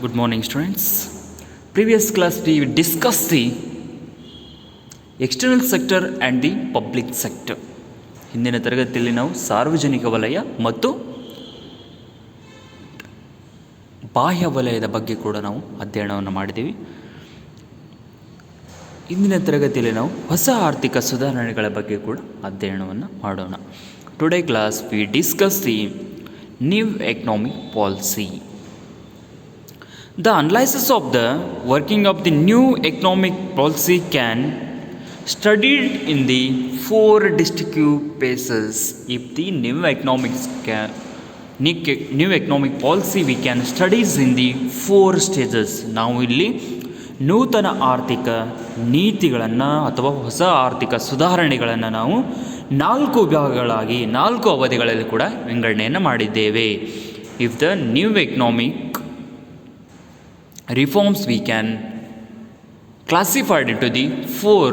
Good morning, students. Previous class we discussed the external sector and the public sector. ಹಿಂದಿನ ತರಗತಿಯಲ್ಲಿ ನಾವು ಸಾರ್ವಜನಿಕ ವಲಯ ಮತ್ತು ಬಾಹ್ಯ ವಲಯದ ಬಗ್ಗೆ ಕೂಡ ನಾವು ಅಧ್ಯಯನವನ್ನು ಮಾಡಿದ್ದೀವಿ. ಇಂದಿನ ತರಗತಿಯಲ್ಲಿ ನಾವು ಹೊಸ ಆರ್ಥಿಕ ಸುಧಾರಣೆಗಳ ಬಗ್ಗೆ ಕೂಡ ಅಧ್ಯಯನವನ್ನು ಮಾಡೋಣ. Today class we discuss the new economic policy. The analysis of the working of the new economic policy can studied in the four distinctive phases. If the new economic policy we can studies in the four stages. ನಾವು ಇಲ್ಲಿ ನೂತನ ಆರ್ಥಿಕ ನೀತಿಗಳನ್ನು ಅಥವಾ ಹೊಸ ಆರ್ಥಿಕ ಸುಧಾರಣೆಗಳನ್ನು ನಾವು 4 ವಿಭಾಗಗಳಾಗಿ 4 ಅವಧಿಗಳಲ್ಲಿ ಕೂಡ ವಿಂಗಡಣೆಯನ್ನು ಮಾಡಿದ್ದೇವೆ. If the new economic reforms we can classified into the 4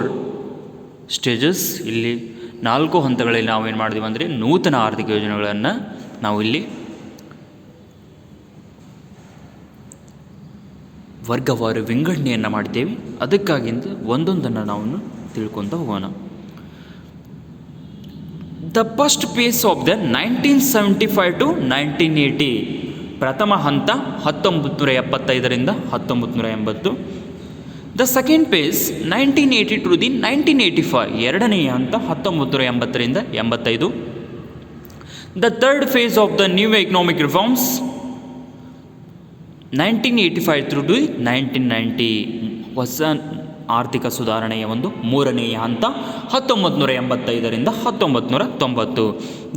stages. ಇಲ್ಲಿ 4 ಹಂತಗಳಲ್ಲಿ ನಾವೇನು ಮಾಡಿದ್ವಿ ಅಂದರೆ ನೂತನ ಆರ್ಥಿಕ ಯೋಜನೆಗಳನ್ನು ನಾವು ಇಲ್ಲಿ ವರ್ಗವಾರು ವಿಂಗಡಣೆಯನ್ನು ಮಾಡಿದ್ದೇವೆ. ಅದಕ್ಕಾಗಿಂತ ಒಂದೊಂದನ್ನು ನಾವು ತಿಳ್ಕೊತ ಹೋಗೋಣ. The first phase of the 1975 to 1980. ಪ್ರಥಮ ಹಂತ 1975ರಿಂದ 1980. The second phase 1980 to the 1985. ಎರಡನೆಯ ಹಂತ 1980ರಿಂದ 85. The third phase of the new economic reforms 1985 through to 1990. ಹೊಸ ಆರ್ಥಿಕ ಸುಧಾರಣೆಯ ಒಂದು ಮೂರನೆಯ ಹಂತ 1985ರಿಂದ 1990.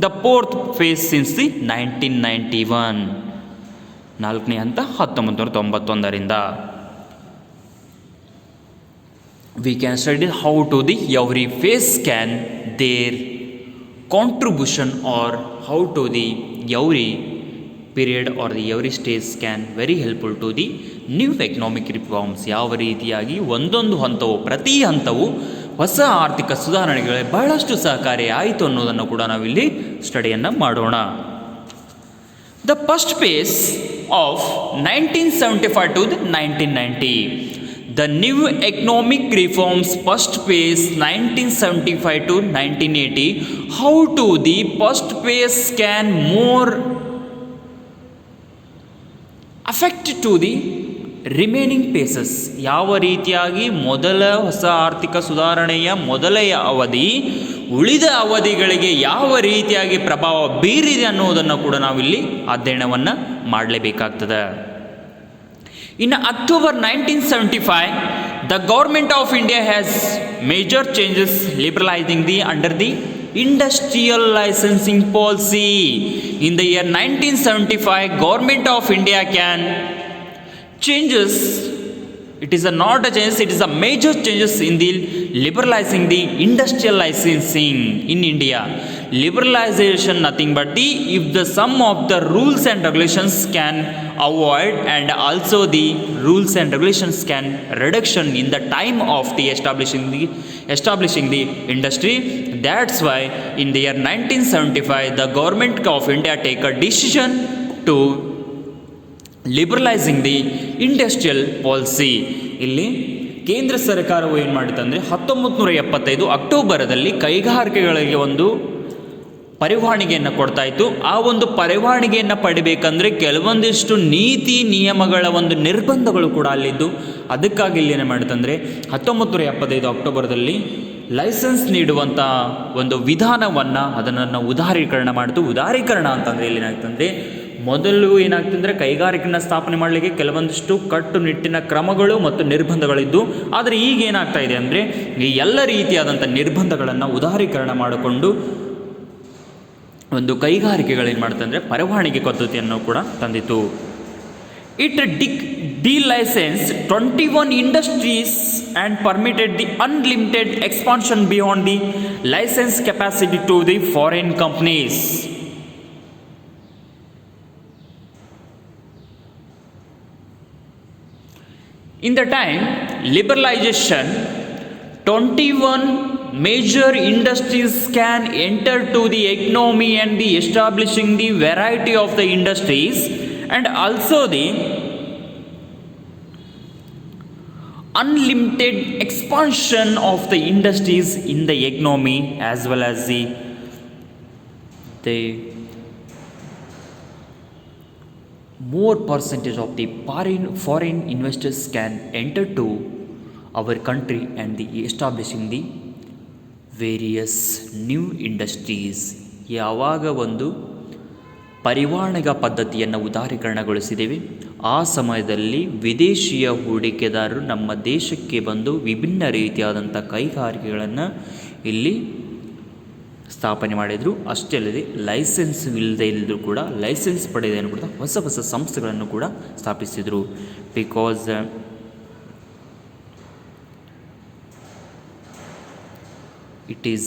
The fourth phase since the 1991. ನಾಲ್ಕನೇ ಹಂತ 1991ರಿಂದ. We can study how to the every phase can their contribution or how to the every period or the every stage can very helpful to the new economic reforms. ಯಾವ ರೀತಿಯಾಗಿ ಒಂದೊಂದು ಹಂತವು ಪ್ರತಿ ಹಂತವು ಹೊಸ ಆರ್ಥಿಕ ಸುಧಾರಣೆಗಳಿಗೆ ಬಹಳಷ್ಟು ಸಹಕಾರಿ ಆಯಿತು ಅನ್ನೋದನ್ನು ಕೂಡ ನಾವಿಲ್ಲಿ ಸ್ಟಡಿಯನ್ನು ಮಾಡೋಣ. The first face of 1975 to 1990. The new economic reforms first phase 1975 to 1980. How to the first phase can more affect to the remaining paces. ಯಾವ ರೀತಿಯಾಗಿ ಮೊದಲ ಹೊಸ ಆರ್ಥಿಕ ಸುಧಾರಣೆಯ ಮೊದಲೆಯ ಅವಧಿ ಉಳಿದ ಅವಧಿಗಳಿಗೆ ಯಾವ ರೀತಿಯಾಗಿ ಪ್ರಭಾವ ಬೀರಿದೆ ಅನ್ನೋದನ್ನು ಕೂಡ ನಾವಿಲ್ಲಿ ಅಧ್ಯಯನವನ್ನು ಮಾಡಲೇಬೇಕಾಗ್ತದೆ. In October 1975 the government of India has major changes liberalising the under the industrial licensing policy. In the year 1975 government of India can changes. It is not a change, it is a major changes in the liberalizing the industrial licensing in India. Liberalization nothing but the if the sum of the rules and regulations can avoid and also the rules and regulations can reduction in the time of the establishing the industry. That's why in the year 1975 the government of India take a decision to liberalising the industrial policy. ಇಲ್ಲಿ ಕೇಂದ್ರ ಸರ್ಕಾರವು ಏನು ಮಾಡಿತಂದರೆ 1975 ಅಕ್ಟೋಬರದಲ್ಲಿ ಕೈಗಾರಿಕೆಗಳಿಗೆ ಒಂದು ಪರಿವಾಣಿಗೆಯನ್ನು ಕೊಡ್ತಾ ಇತ್ತು. ಆ ಒಂದು ಪರಿವಾಣಿಗೆಯನ್ನು ಪಡಿಬೇಕಂದ್ರೆ ಕೆಲವೊಂದಿಷ್ಟು ನೀತಿ ನಿಯಮಗಳ ಒಂದು ನಿರ್ಬಂಧಗಳು ಕೂಡ ಅಲ್ಲಿದ್ದು. ಅದಕ್ಕಾಗಿ ಇಲ್ಲಿ ಏನು ಮಾಡಿತಂದರೆ 1975 ಅಕ್ಟೋಬರ್ದಲ್ಲಿ ಲೈಸೆನ್ಸ್ ನೀಡುವಂಥ ಒಂದು ವಿಧಾನವನ್ನು ಅದನ್ನು ಉದಾರೀಕರಣ ಮಾಡಿತು. ಉದಾರೀಕರಣ ಅಂತಂದರೆ ಇಲ್ಲಿ ಏನಾಗ್ತಂದರೆ ಮೊದಲು ಏನಾಗ್ತಂದರೆ ಕೈಗಾರಿಕೆಯನ್ನು ಸ್ಥಾಪನೆ ಮಾಡಲಿಕ್ಕೆ ಕೆಲವೊಂದಿಷ್ಟು ಕಟ್ಟುನಿಟ್ಟಿನ ಕ್ರಮಗಳು ಮತ್ತು ನಿರ್ಬಂಧಗಳಿದ್ದು. ಆದರೆ ಈಗ ಏನಾಗ್ತಾ ಇದೆ ಅಂದರೆ ಈ ಎಲ್ಲ ರೀತಿಯಾದಂಥ ನಿರ್ಬಂಧಗಳನ್ನು ಉದಾರೀಕರಣ ಮಾಡಿಕೊಂಡು ಒಂದು ಕೈಗಾರಿಕೆಗಳೇನು ಮಾಡ್ತಂದರೆ ಪರವಾನಗಿ ಪದ್ಧತಿಯನ್ನು ಕೂಡ ತಂದಿತು. It delicense 21 industries and permitted the unlimited expansion beyond the licence capacity to the foreign companies. In the time liberalization 21 major industries can enter to the economy and the establishing the variety of the industries and also the unlimited expansion of the industries in the economy, as well as the more percentage of the foreign investors can enter to our country and the establishing the various new industries. ಯಾವಾಗ ಒಂದು ಪರಿವಾಣಿಗ ಪದ್ಧತಿಯನ್ನು ಉದಾರೀಕರಣಗೊಳಿಸಿದ್ದೇವೆ, ಆ ಸಮಯದಲ್ಲಿ ವಿದೇಶಿಯ ಹೂಡಿಕೆದಾರರು ನಮ್ಮ ದೇಶಕ್ಕೆ ಬಂದು ವಿಭಿನ್ನ ರೀತಿಯಾದಂಥ ಕೈಗಾರಿಕೆಗಳನ್ನು ಇಲ್ಲಿ ಸ್ಥಾಪನೆ ಮಾಡಿದರು. ಅಷ್ಟೇ ಅಲ್ಲದೆ ಲೈಸೆನ್ಸ್ ಇಲ್ಲದೆ ಇಲ್ಲದರೂ ಕೂಡ ಲೈಸೆನ್ಸ್ ಪಡೆದೇನು ಕೂಡ ಹೊಸ ಹೊಸ ಸಂಸ್ಥೆಗಳನ್ನು ಕೂಡ ಸ್ಥಾಪಿಸಿದರು. Because it is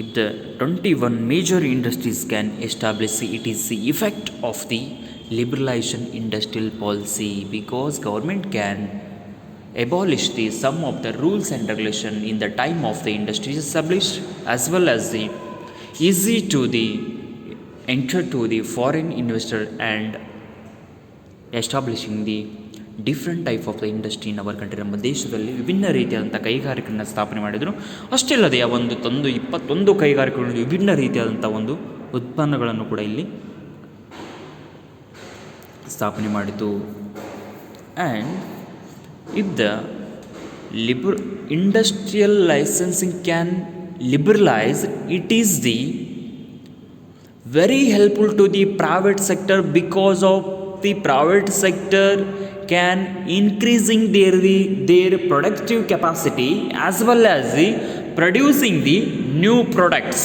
if the 21 major industries can establish, it is the effect of the liberalization industrial policy, because government can abolish the some of the rules and regulation in the time of the industry established, as well as the easy to the enter to the foreign investor and establishing the different type of the industry in our country. ನಮ್ಮ ದೇಶದಲ್ಲಿ ವಿಭಿನ್ನ ರೀತಿಯಾದಂಥ ಕೈಗಾರಿಕೆಗಳನ್ನು ಸ್ಥಾಪನೆ ಮಾಡಿದರು. ಅಷ್ಟೇ ಅಲ್ಲದೆ ಆ ಒಂದು 21 ಕೈಗಾರಿಕೆಗಳು ವಿಭಿನ್ನ ರೀತಿಯಾದಂಥ ಒಂದು ಉತ್ಪನ್ನಗಳನ್ನು ಕೂಡ ಇಲ್ಲಿ ಸ್ಥಾಪನೆ ಮಾಡಿತು. And if the industrial licensing can liberalise, it is the very helpful to the private sector, because of the private sector can increasing their productive capacity, as well as the producing the new products.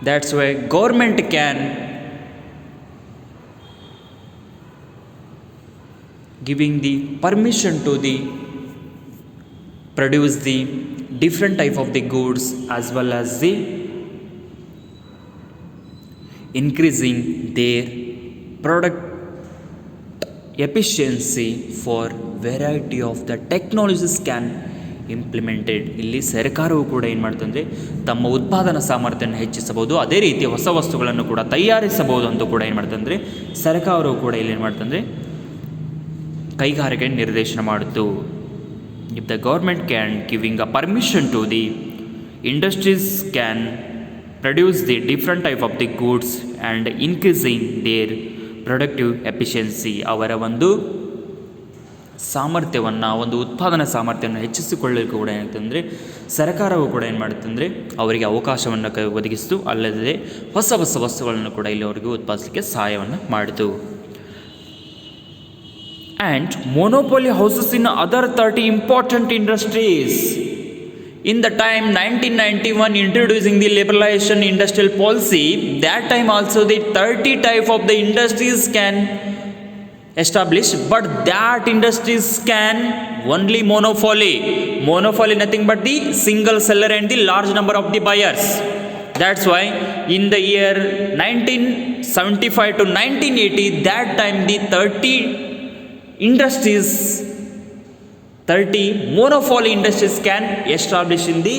That's why government can giving the permission to the produce the different type of the goods, as well as the increasing their product efficiency for variety of the technologies can implemented. ಇಲ್ಲಿ ಸರ್ಕಾರವು ಕೂಡ ಏನು ಮಾಡ್ತಂದರೆ ತಮ್ಮ ಉತ್ಪಾದನಾ ಸಾಮರ್ಥ್ಯವನ್ನು ಹೆಚ್ಚಿಸಬಹುದು, ಅದೇ ರೀತಿ ಹೊಸ ವಸ್ತುಗಳನ್ನು ಕೂಡ ತಯಾರಿಸಬಹುದು ಅಂತ ಕೂಡ ಏನು ಮಾಡ್ತಂದರೆ ಸರ್ಕಾರವು ಕೂಡ ಇಲ್ಲಿ ಏನು ಮಾಡ್ತಂದರೆ ಕೈಗಾರಿಕೆ ನಿರ್ದೇಶನ ಮಾಡಿತು. If the government can giving a permission to the industries can produce the different type of the goods and increasing their productive efficiency, ಅವರ ಒಂದು ಸಾಮರ್ಥ್ಯವನ್ನು, ಒಂದು ಉತ್ಪಾದನಾ ಸಾಮರ್ಥ್ಯವನ್ನು ಹೆಚ್ಚಿಸಿಕೊಳ್ಳಲಿಕ್ಕೆ ಕೂಡ ಏನಾಗ್ತಂದರೆ ಸರ್ಕಾರವು ಕೂಡ ಏನು ಮಾಡುತ್ತಂದರೆ ಅವರಿಗೆ ಅವಕಾಶವನ್ನು ಒದಗಿಸಿತು. ಅಲ್ಲದೆ ಹೊಸ ಹೊಸ ವಸ್ತುಗಳನ್ನು ಕೂಡ ಇಲ್ಲಿ ಅವರಿಗೆ ಉತ್ಪಾದಿಸಲಿಕ್ಕೆ ಸಹಾಯವನ್ನು ಮಾಡಿತು. And ಮೊನೋಪೊಲಿ houses in other 30 important industries. In the time 1991 introducing the liberalization industrial policy, that time also the 30 type of the industries can establish, but that industries can only monopoly nothing but the single seller and the large number of the buyers. That's why in the year 1975 to 1980, that time the 30 monopoly industries can establish in the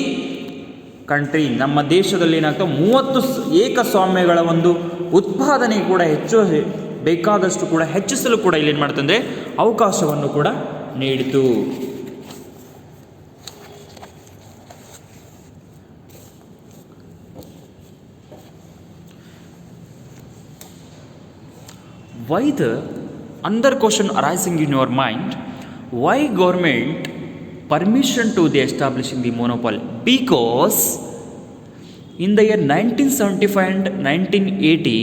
country. ನಮ್ಮ ದೇಶದಲ್ಲಿ ಏನಾಗ್ತವೆ 30 ಏಕಸ್ವಾಮ್ಯಗಳ ಒಂದು ಉತ್ಪಾದನೆ ಕೂಡ ಬೇಕಾದಷ್ಟು ಕೂಡ ಹೆಚ್ಚಿಸಲು ಕೂಡ ಇಲ್ಲಿ ಏನು ಮಾಡ್ತಂದರೆ ಅವಕಾಶವನ್ನು ಕೂಡ ನೀಡಿತು. Why the another question arising in your mind, why government permission to the establishing the monopoly? Because in the year 1975 and 1980,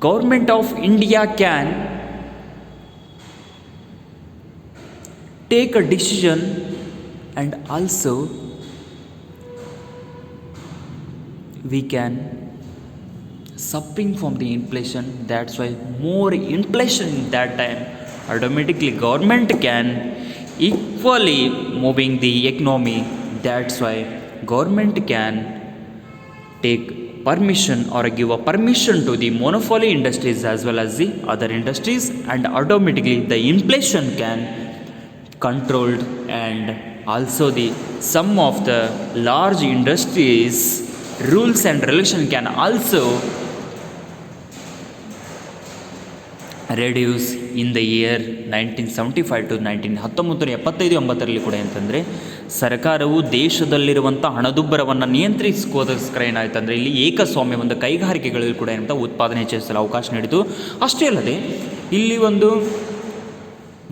government of India can take a decision, and also we can suffering from the inflation. That's why more inflation in that time, automatically government can equally moving the economy. That's why government can take permission or give a permission to the monopoly industries as well as the other industries, and automatically the inflation can controlled, and also the some of the large industries rules and regulation can also reduce in the year 1975 to 1975 ಕೂಡ ಅಂತಂದರೆ ಸರ್ಕಾರವು ದೇಶದಲ್ಲಿರುವಂಥ ಹಣದುಬ್ಬರವನ್ನು ನಿಯಂತ್ರಿಸೋದಕ್ಕೋಸ್ಕರ ಏನಾಯ್ತಂದರೆ ಇಲ್ಲಿ ಏಕಸ್ವಾಮ್ಯ ಒಂದು ಕೈಗಾರಿಕೆಗಳಲ್ಲಿ ಕೂಡ ಏನಂತ ಉತ್ಪಾದನೆ ಹೆಚ್ಚಿಸಲು ಅವಕಾಶ ನೀಡಿತು. ಅಷ್ಟೇ ಅಲ್ಲದೆ ಇಲ್ಲಿ ಒಂದು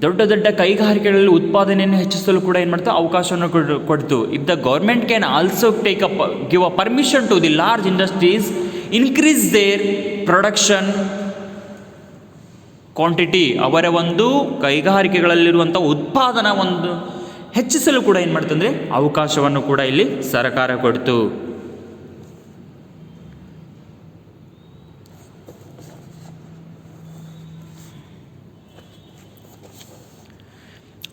ದೊಡ್ಡ ದೊಡ್ಡ ಕೈಗಾರಿಕೆಗಳಲ್ಲಿ ಉತ್ಪಾದನೆಯನ್ನು ಹೆಚ್ಚಿಸಲು ಕೂಡ ಏನು ಮಾಡ್ತಾ ಅವಕಾಶವನ್ನು ಕೊಡ್ತು. If the government can also give a permission to the large industries increase their production quantity, ಅವರ ಒಂದು ಕೈಗಾರಿಕೆಗಳಲ್ಲಿರುವಂಥ ಉತ್ಪಾದನಾ ಒಂದು ಹೆಚ್ಚಿಸಲು ಕೂಡ ಏನು ಮಾಡ್ತಂದರೆ ಅವಕಾಶವನ್ನು ಕೂಡ ಇಲ್ಲಿ ಸರ್ಕಾರ ಕೊಡ್ತು.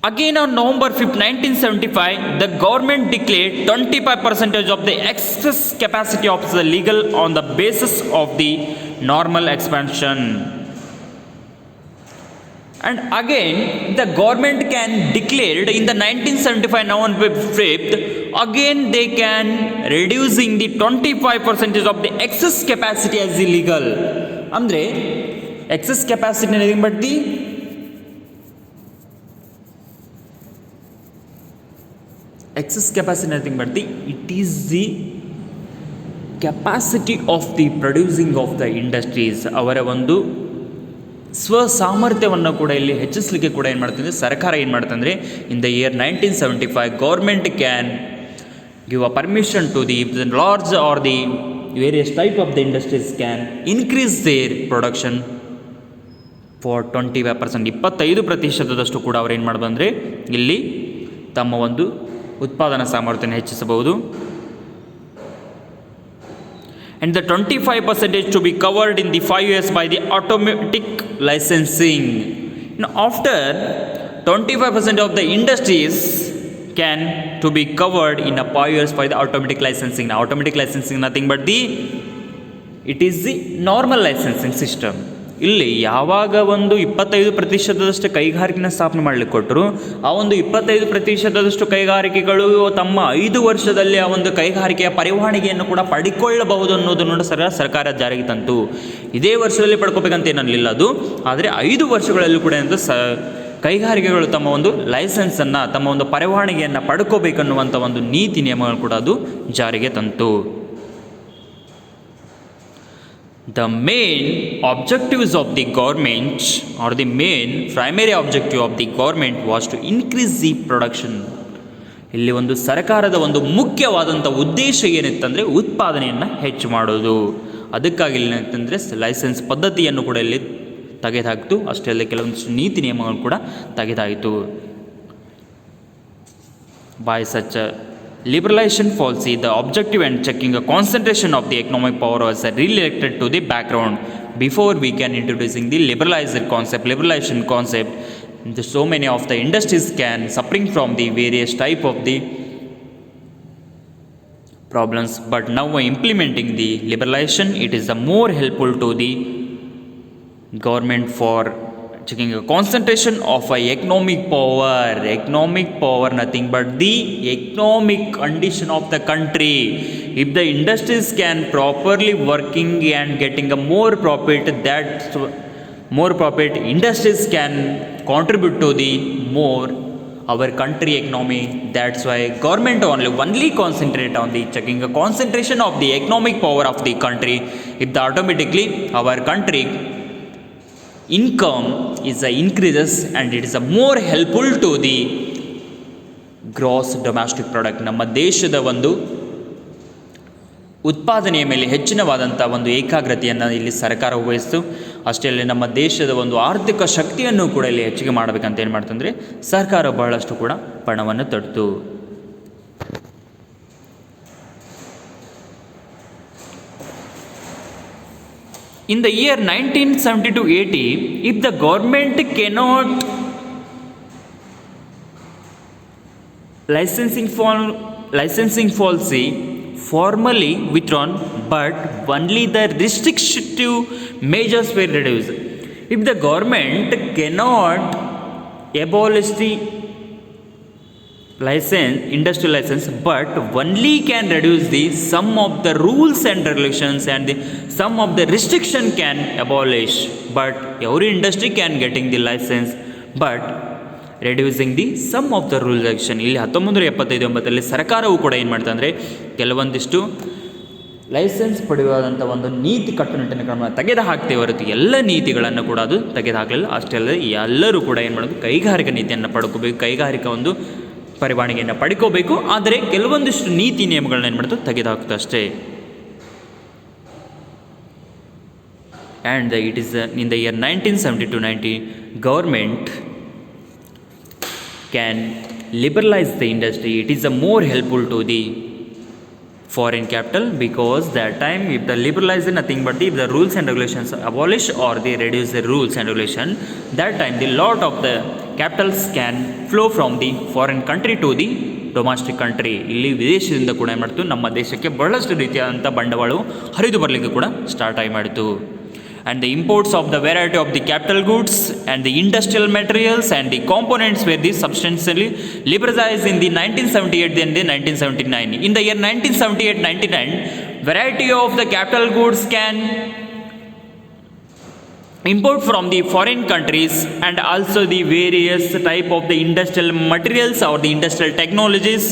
Again on November 5, 1975, the government declared 25% of the excess capacity of the legal on the basis of the normal expansion. And again, the government can declared in the 1975 November 5th, again they can reducing the 25% of the excess capacity as illegal. ಅಂದರೆ excess capacity nothing but the excess capacity nothing but the it is the capacity of the producing of the industries. ಅವರ ಒಂದು ಸ್ವಸಾಮರ್ಥ್ಯವನ್ನು ಕೂಡ ಇಲ್ಲಿ ಹೆಚ್ಚಿಸಲಿಕ್ಕೆ ಕೂಡ ಏನು ಮಾಡ್ತಂದರೆ ಸರ್ಕಾರ ಏನು ಮಾಡ್ತಂದರೆ in the year 1975 government can give a permission to the large or the various type of the industries can increase their production for 25%, 25% ಕೂಡ ಅವ್ರು ಏನು ಮಾಡ್ಬಂದರೆ ಇಲ್ಲಿ ತಮ್ಮ ಒಂದು ಉತ್ಪಾದನಾ ಸಾಮರ್ಥ್ಯನ ಹೆಚ್ಚಿಸಬಹುದು. And the 25% to be covered in the 5 years by the automatic licensing. Now after 25% of the industries can to be covered in a 5 years by the automatic licensing. Now automatic licensing nothing but it is the normal licensing system. ಇಲ್ಲಿ ಯಾವಾಗ ಒಂದು 25% ಕೈಗಾರಿಕೆನ ಸ್ಥಾಪನೆ ಮಾಡಲಿಕ್ಕೆ ಕೊಟ್ಟರು, ಆ ಒಂದು 25% ಕೈಗಾರಿಕೆಗಳು ತಮ್ಮ 5 ವರ್ಷದಲ್ಲಿ ಆ ಒಂದು ಕೈಗಾರಿಕೆಯ ಪರವಾನಗಿಯನ್ನು ಕೂಡ ಪಡ್ಕೊಳ್ಳಬಹುದು ಅನ್ನೋದನ್ನು ಸರ್ಕಾರ ಜಾರಿಗೆ ತಂತು. ಇದೇ ವರ್ಷದಲ್ಲಿ ಪಡ್ಕೋಬೇಕಂತ ಏನನ್ನಲಿಲ್ಲ ಅದು, ಆದರೆ 5 ವರ್ಷಗಳಲ್ಲಿ ಕೂಡ ಎಂದು ಕೈಗಾರಿಕೆಗಳು ತಮ್ಮ ಒಂದು ಲೈಸೆನ್ಸನ್ನು ತಮ್ಮ ಒಂದು ಪರವಾನಗಿಯನ್ನು ಪಡ್ಕೋಬೇಕನ್ನುವಂಥ ಒಂದು ನೀತಿ ನಿಯಮಗಳು ಕೂಡ ಅದು ಜಾರಿಗೆ ತಂತು. The main objectives of the government or the main primary objective of the government was to increase the production. ಇಲ್ಲಿ ಒಂದು ಸರ್ಕಾರದ ಒಂದು ಮುಖ್ಯವಾದಂಥ ಉದ್ದೇಶ ಏನಿತ್ತಂದರೆ ಉತ್ಪಾದನೆಯನ್ನು ಹೆಚ್ಚು ಮಾಡೋದು. ಅದಕ್ಕಾಗಿ ಏನಂತಂದರೆ ಲೈಸೆನ್ಸ್ ಪದ್ಧತಿಯನ್ನು ಕೂಡ ಇಲ್ಲಿ ತೆಗೆದುಹಾಕಿತು. ಅಷ್ಟೇ ಅಲ್ಲದೆ ಕೆಲವೊಂದಿಷ್ಟು ನೀತಿ ನಿಯಮಗಳು ಕೂಡ ತೆಗೆದಾಯಿತು. By such a liberalization policy, the objective and checking a concentration of the economic power was relegated to the background. Before we can introducing the liberalization concept, so many of the industries can suffering from the various type of the problems. But now implementing the liberalization, it is the more helpful to the government for checking a concentration of a economic power nothing but the economic condition of the country. If the industries can properly working and getting a more profit, industries can contribute to the more our country economy. That's why government only concentrate on the checking a concentration of the economic power of the country. If the automatically our country income is increases and it is a more helpful to the gross domestic product. ನಮ್ಮ ದೇಶದ ಒಂದು ಉತ್ಪಾದನೆಯ ಮೇಲೆ ಹೆಚ್ಚಿನವಾದಂಥ ಒಂದು ಏಕಾಗ್ರತೆಯನ್ನು ಇಲ್ಲಿ ಸರ್ಕಾರ ವಹಿಸ್ತು. ಅಷ್ಟೇ ಅಲ್ಲದೆ ನಮ್ಮ ದೇಶದ ಒಂದು ಆರ್ಥಿಕ ಶಕ್ತಿಯನ್ನು ಕೂಡ ಇಲ್ಲಿ ಹೆಚ್ಚಿಗೆ ಮಾಡಬೇಕಂತ ಏನು ಮಾಡ್ತಂದರೆ ಸರ್ಕಾರ ಬಹಳಷ್ಟು ಕೂಡ ಪಣವನ್ನು ತೊಡ್ತು. In the year 1970-80, if the government cannot licensing policy formally withdrawn, but only the restrictive measures were reduced. If the government cannot abolish the license, industrial license, but only can reduce the some of the rules and regulations and the some of the restriction can abolish. But every industry can getting the license, but reducing the some of the rule regulation. ಇಲ್ಲಿ 1979 ಸರ್ಕಾರವು ಕೂಡ ಏನು ಮಾಡ್ತಾ ಅಂದರೆ ಕೆಲವೊಂದಿಷ್ಟು licence ಪಡೆಯುವಂಥ ಒಂದು ನೀತಿ ಕಟ್ಟುನಿಟ್ಟಿನ ಕ್ರಮ ತೆಗೆದು ಹಾಕ್ತೇ ಹೊರತು ಎಲ್ಲ ನೀತಿಗಳನ್ನು ಕೂಡ ಅದು ತೆಗೆದು ಹಾಕಲಿಲ್ಲ. ಅಷ್ಟೇ ಅಲ್ಲದೆ ಎಲ್ಲರೂ ಕೂಡ ಏನು ಮಾಡೋದು, ಕೈಗಾರಿಕಾ ನೀತಿಯನ್ನು ಪಡ್ಕೋಬೇಕು, ಕೈಗಾರಿಕಾ ಒಂದು ಪರವಾನಗಿಯನ್ನು ಪಡ್ಕೋಬೇಕು. ಆದರೆ ಕೆಲವೊಂದಿಷ್ಟು ನೀತಿ ನಿಯಮಗಳನ್ನ ಏನು ಮಾಡೋದು, ತೆಗೆದು ಹಾಕ್ತು ಅಷ್ಟೇ. And it is in the year 1970-90 government can liberalize the industry. It is a more helpful to the foreign capital, because that time if the liberalize nothing but if the rules and regulations abolish or they reduce the rules and regulation, that time the lot of the capitals can flow from the foreign country to the domestic country. ಇಲ್ಲಿ ವಿದೇಶದಿಂದ ಕೂಡ ಏನು ಮಾಡ್ತು, ನಮ್ಮ ದೇಶಕ್ಕೆ ಬಹಳಷ್ಟು ರೀತಿಯಾದಂಥ ಬಂಡವಾಳವು ಹರಿದು ಬರಲಿಕ್ಕೆ ಕೂಡ ಸ್ಟಾರ್ಟ್ ಆಗಿ ಮಾಡಿತು. And the imports of the variety of the capital goods and the industrial materials and the components were the substantially liberalized in the 1978 and the 1979. In the year 1978-99, variety of the capital goods can import from the foreign countries, and also the various type of the industrial materials or the industrial technologies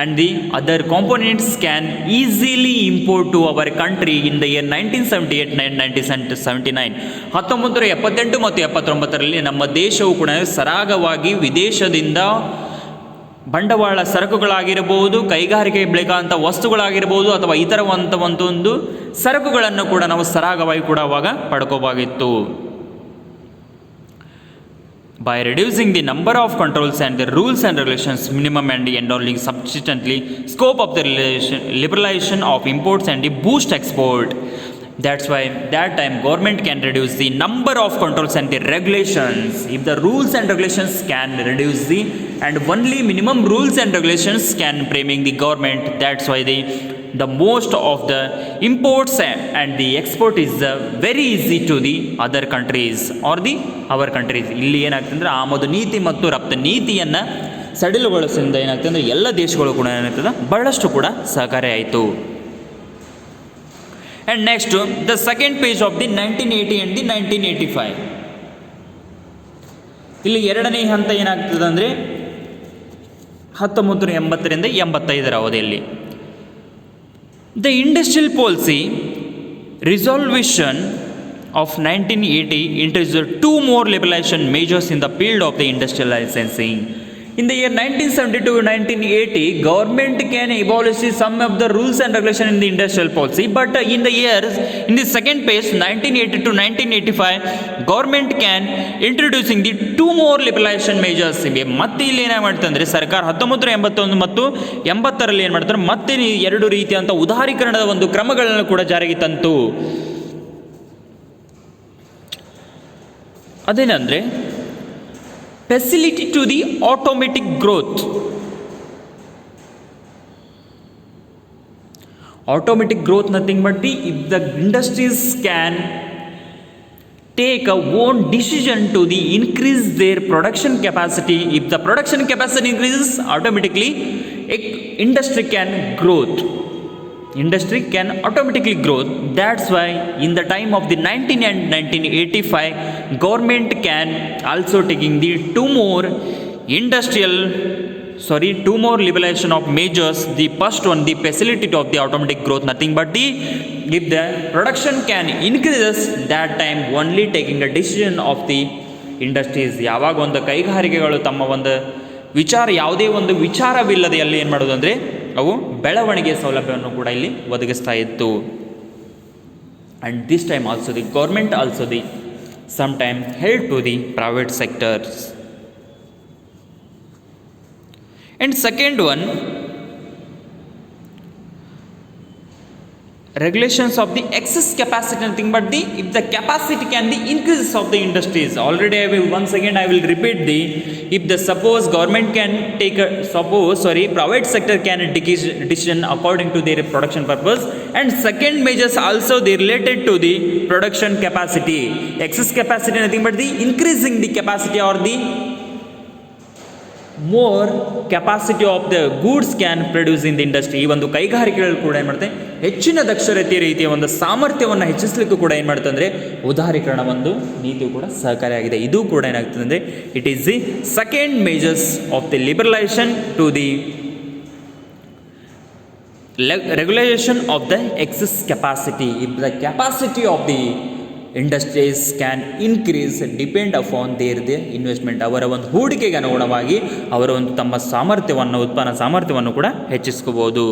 and the other components can easily import to our country in the year 1978-1979. 1978 ಮತ್ತು 79ರಲ್ಲಿ ನಮ್ಮ ದೇಶವು ಕೂಡ ಸರಾಗವಾಗಿ ವಿದೇಶದಿಂದ ಬಂಡವಾಳ ಸರಕುಗಳಾಗಿರಬಹುದು, ಕೈಗಾರಿಕೆ ಬೇಕಾದಂಥ ವಸ್ತುಗಳಾಗಿರ್ಬೋದು, ಅಥವಾ ಇತರ ಒಂದು ಸರಕುಗಳನ್ನು ಕೂಡ ನಾವು ಸರಾಗವಾಗಿ ಕೂಡ ಅವಾಗ ಪಡ್ಕೋವಾಗಿತ್ತು. By reducing the number of controls and the rules and regulations minimum and only subsequently scope of the liberalization of imports and the boost export. That's why that time government can reduce the number of controls and the regulations. If the rules and regulations can reduce the and only minimum rules and regulations can framing the government, that's why the most of the imports and the export is very easy to the other countries or the our countries. ಇಲ್ಲಿ ಏನಾಗ್ತದೆ ಅಂದರೆ ಆಮದು ನೀತಿ ಮತ್ತು ರಫ್ತು ನೀತಿಯನ್ನು ಸಡಿಲಗೊಳಿಸಿದ ಏನಾಗ್ತದೆ ಅಂದರೆ ಎಲ್ಲ ದೇಶಗಳು ಕೂಡ ಏನಾಗ್ತದೆ ಬಹಳಷ್ಟು ಕೂಡ ಸಹಕಾರಿ ಆಯಿತು. And next the second page of the 1980 and the 1985. ಇಲ್ಲಿ ಎರಡನೇ ಹಂತ ಏನಾಗ್ತದೆ ಅಂದರೆ 1980ರಿಂದ 85ರ ಅವಧಿಯಲ್ಲಿ the industrial policy resolution of 1980 introduced two more liberalization measures in the field of the industrial licensing. In the year 1970-1980, government can abolish some of the rules and regulation in the industrial policy, but in the second phase 1980-1985, government can introducing the two more liberalization measures. ಮತ್ತೆ ಇಲ್ಲಿ ಏನ ಮಾಡ್ತಂದ್ರೆ ಸರ್ಕಾರ 1981 ಮತ್ತು 80ರಲ್ಲಿ ಏನು ಮಾಡ್ತಾರೆ, ಮತ್ತೆ ಎರಡು ರೀತಿಯಂತ ಉದಾರೀಕರಣದ ಒಂದು ಕ್ರಮಗಳನ್ನು ಕೂಡ ಜಾರಿಗೆ ತಂತು. ಅದೇನಂದ್ರೆ facility to the automatic growth. Automatic growth nothing but if the industries can take a own decision to the increase their production capacity. If the production capacity increases, automatically industry can growth. Industry can automatically grow. That's why in the time of the 19 and 1985, government can also taking the two more liberalization of measures. The first one, the facility of the automatic growth, nothing but if the production can increase, that time only taking a decision of the industries. ಯಾವಾಗ ಒಂದು ಕೈಗಾರಿಕೆಗಳು ತಮ್ಮ ಒಂದು ಯಾವುದೇ ಒಂದು ವಿಚಾರವಿಲ್ಲದೆ ಅಲ್ಲಿ ಏನು ಮಾಡೋದು ಅಂದರೆ ಅವು ಬೆಳವಣಿಗೆ ಸೌಲಭ್ಯವನ್ನು ಕೂಡ ಇಲ್ಲಿ ಒದಗಿಸ್ತಾ ಇತ್ತು. And this time also the government also the some time help to the private sectors. And second one, regulations of the excess capacity, nothing but if the capacity can the increase of the industries. Already once again I will repeat if the suppose government can take private sector can decision according to their production purpose. And second measures also they related to the production capacity. Excess capacity nothing but the increasing the capacity or the more capacity of the goods can produce in the industry. ಈ ಒಂದು ಕೈಗಾರಿಕೆಗಳು ಕೂಡ ಏನು ಮಾಡುತ್ತೆ, ಹೆಚ್ಚಿನ ದಕ್ಷತೆ ರೀತಿಯ ಒಂದು ಸಾಮರ್ಥ್ಯವನ್ನು ಹೆಚ್ಚಿಸಲಿಕ್ಕೂ ಕೂಡ ಏನು ಮಾಡುತ್ತೆ ಅಂದರೆ ಉದಾರೀಕರಣ ಒಂದು ನೀತಿಯು ಕೂಡ ಸಹಕಾರಿಯಾಗಿದೆ. ಇದು ಕೂಡ ಏನಾಗ್ತದೆ ಅಂದರೆ it is the second measures of the liberalisation to the regulation of the excess capacity. If the capacity of the industries can increase depend upon their investment. ಅವರ ಒಂದು ಹೂಡಿಕೆಗೆ ಅನುಗುಣವಾಗಿ ಅವರ ಒಂದು ತಮ್ಮ ಸಾಮರ್ಥ್ಯವನ್ನು, ಉತ್ಪನ್ನ ಸಾಮರ್ಥ್ಯವನ್ನು ಕೂಡ ಹೆಚ್ಚಿಸ್ಕೋಬಹುದು.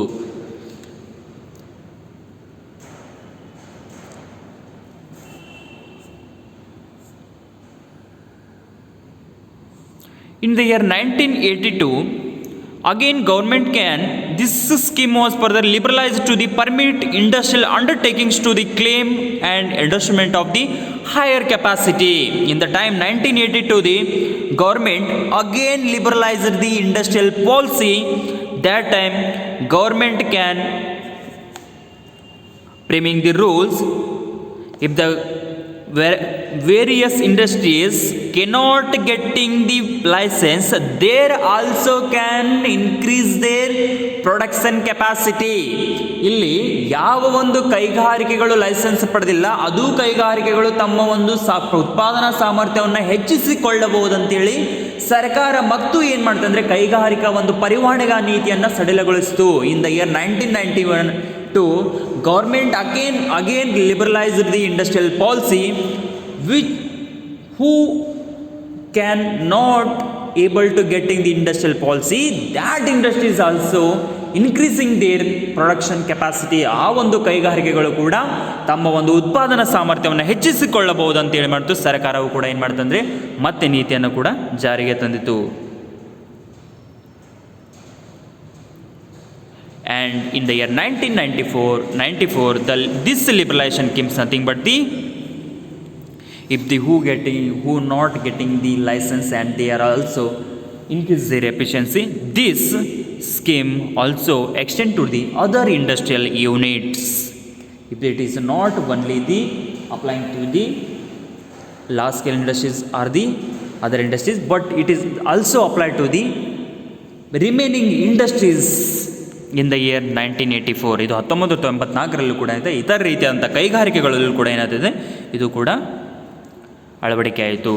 In the year 1982, again government can, this scheme was further liberalized to the permit industrial undertakings to the claim and endorsement of the higher capacity. In the time 1982, the government again liberalized the industrial policy. That time government can framing the rules. If the various industries cannot getting the license, there also can increase their production capacity. ಇಲ್ಲಿ ಯಾವ ಒಂದು ಕೈಗಾರಿಕೆಗಳು licence ಪಡೆದಿಲ್ಲ, ಅದು ಕೈಗಾರಿಕೆಗಳು ತಮ್ಮ ಒಂದು ಉತ್ಪಾದನಾ ಸಾಮರ್ಥ್ಯವನ್ನು ಹೆಚ್ಚಿಸಿಕೊಳ್ಳಬಹುದಂತೇಳಿ ಸರ್ಕಾರ ಮತ್ತು ಏನು ಮಾಡ್ತಂದ್ರೆ ಅಂದರೆ ಕೈಗಾರಿಕಾ ಒಂದು ಪರಿವಾಣಿಗಾ ನೀತಿಯನ್ನು ಸಡಿಲಗೊಳಿಸಿತು. In the year 1991 government again liberalized the industrial policy, which who can not able to getting the industrial policy, that industry is also increasing their production capacity. ಆ ಒಂದು ಕೈಗಾರಿಕೆಗಳು ಕೂಡ ತಮ್ಮ ಒಂದು ಉತ್ಪಾದನಾ ಸಾಮರ್ಥ್ಯವನ್ನು ಹೆಚ್ಚಿಸಿಕೊಳ್ಳಬಹುದು ಅಂತೇಳಿ ಮಾಡ್ತು ಸರ್ಕಾರವು ಕೂಡ ಏನು ಮಾಡ್ತಂದ್ರೆ ಮತ್ತೆ ನೀತಿಯನ್ನು ಕೂಡ ಜಾರಿಗೆ ತಂದಿತು. And in the year 1994, this liberalization came nothing but the, if the who not getting the license and they are also increase their efficiency, this scheme also extend to the other industrial units. If it is not only the applying to the large scale industries or the other industries, but it is also applied to the remaining industries. In the year 1984, ಇದು 1994 ಕೂಡ ಇದೆ. ಇತರ ರೀತಿಯಾದಂಥ ಕೈಗಾರಿಕೆಗಳಲ್ಲೂ ಕೂಡ ಏನಾಗ್ತದೆ, ಇದು ಕೂಡ ಅಳವಡಿಕೆ ಆಯಿತು.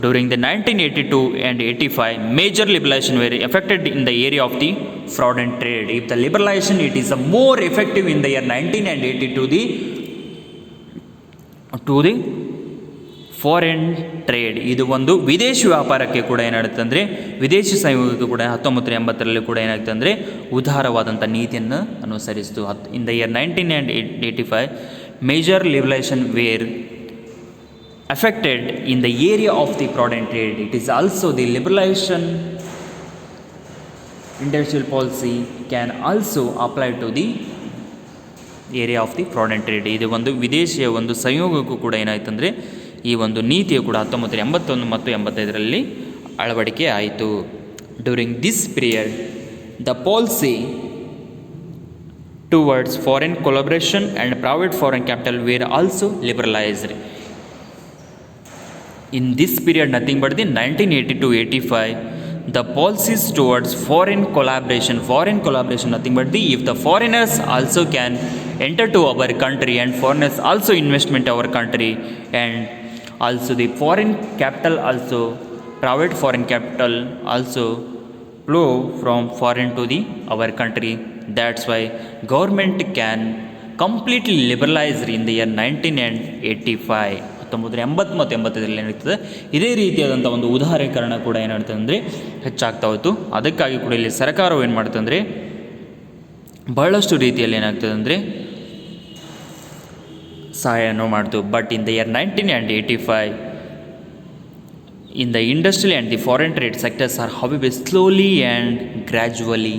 During the 1982 and 85, major liberalisation were effected in the area of the fraud and trade. If the liberalisation it is a more effective in the year 19 and 82 to the foreign trade. ಇದು ಒಂದು ವಿದೇಶಿ ವ್ಯಾಪಾರಕ್ಕೆ ಕೂಡ ಏನಾಗುತ್ತೆ ಅಂದರೆ ವಿದೇಶಿ ಸಂಯೋಗಕ್ಕೆ ಕೂಡ 1980 ಕೂಡ ಏನಾಗುತ್ತೆ ಅಂದರೆ ಉದಾರವಾದಂಥ ನೀತಿಯನ್ನು ಅನುಸರಿಸಿತು. In the year 19 and 85, major liberalisation were affected in the area of the fraud and trade. It is also the liberalization industrial policy can also apply to the area of the fraud and trade. ಇದು ಒಂದು ವಿದೇಶಿಯ ಒಂದು ಸಂಯೋಗಕ್ಕೂ ಕೂಡ ಏನಾಯ್ತು ಅಂದರೆ ಈ ಒಂದು ನೀತಿಯು ಕೂಡ 1981 ಮತ್ತು 85ರಲ್ಲಿ ಅಳವಡಿಕೆ ಆಯಿತು. During this period the policy towards foreign collaboration and private foreign capital were also liberalised. In this period, nothing but the 1982-85, the policies towards foreign collaboration, nothing but the, if the foreigners also can enter to our country and foreigners also investment our country, and also the foreign capital also, private foreign capital also flow from foreign to the our country. That's why government can completely liberalize in the year 1985. 1980 ಮತ್ತು 85ರಲ್ಲಿ ಏನಾಗ್ತದೆ, ಇದೇ ರೀತಿಯಾದಂಥ ಒಂದು ಉದಾರೀಕರಣ ಕೂಡ ಏನಾಗ್ತದೆ ಅಂದರೆ ಹೆಚ್ಚಾಗ್ತಾ ಹೋಯಿತು. ಅದಕ್ಕಾಗಿ ಕೂಡ ಇಲ್ಲಿ ಸರ್ಕಾರವು ಏನು ಮಾಡ್ತದೆ ಅಂದರೆ ಬಹಳಷ್ಟು ರೀತಿಯಲ್ಲಿ ಏನಾಗ್ತದೆ ಅಂದರೆ ಸಹಾಯವನ್ನು ಮಾಡ್ತು. But in the year 19 and 85, in the industrial and the foreign trade sectors are however slowly and gradually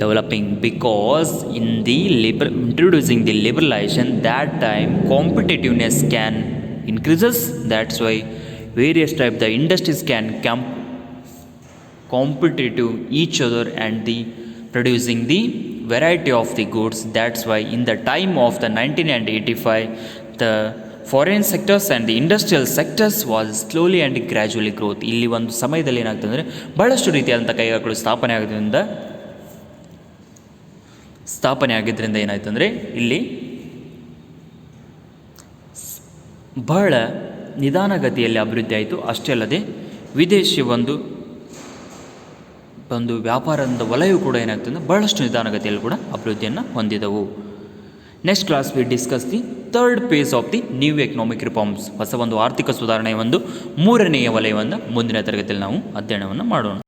developing, because in the introducing the liberalization, that time competitiveness can increases. That's why various type the industries can competitive each other and the producing the variety of the goods. That's why in the time of the 19 and 85, the foreign sectors and the industrial sectors was slowly and gradually growth. ಇಲ್ಲಿ ಒಂದು ಸಮಯದಲ್ಲಿ ಏನಾಗ್ತದೆ ಅಂದರೆ ಭಾಳಷ್ಟು ರೀತಿಯಾದಂಥ ಕೈಗಾರಿಕೆಗಳು ಸ್ಥಾಪನೆ ಆಗಿದ್ದರಿಂದ ಏನಾಯ್ತು ಅಂದರೆ ಇಲ್ಲಿ ಬಹಳ ನಿಧಾನಗತಿಯಲ್ಲಿ ಅಭಿವೃದ್ಧಿ ಆಯಿತು. ಅಷ್ಟೇ ಅಲ್ಲದೆ ವಿದೇಶಿ ಒಂದು ವ್ಯಾಪಾರದ ವಲಯವು ಕೂಡ ಏನಾಗ್ತದೆ ಬಹಳಷ್ಟು ನಿಧಾನಗತಿಯಲ್ಲಿ ಕೂಡ ಅಭಿವೃದ್ಧಿಯನ್ನು ಹೊಂದಿದವು. Next class we discuss the third phase of the new economic reforms. ಹೊಸ ಒಂದು ಆರ್ಥಿಕ ಸುಧಾರಣೆಯ ಒಂದು ಮೂರನೆಯ ವಲಯವನ್ನು ಮುಂದಿನ ತರಗತಿಯಲ್ಲಿ ನಾವು ಅಧ್ಯಯನವನ್ನು ಮಾಡೋಣ.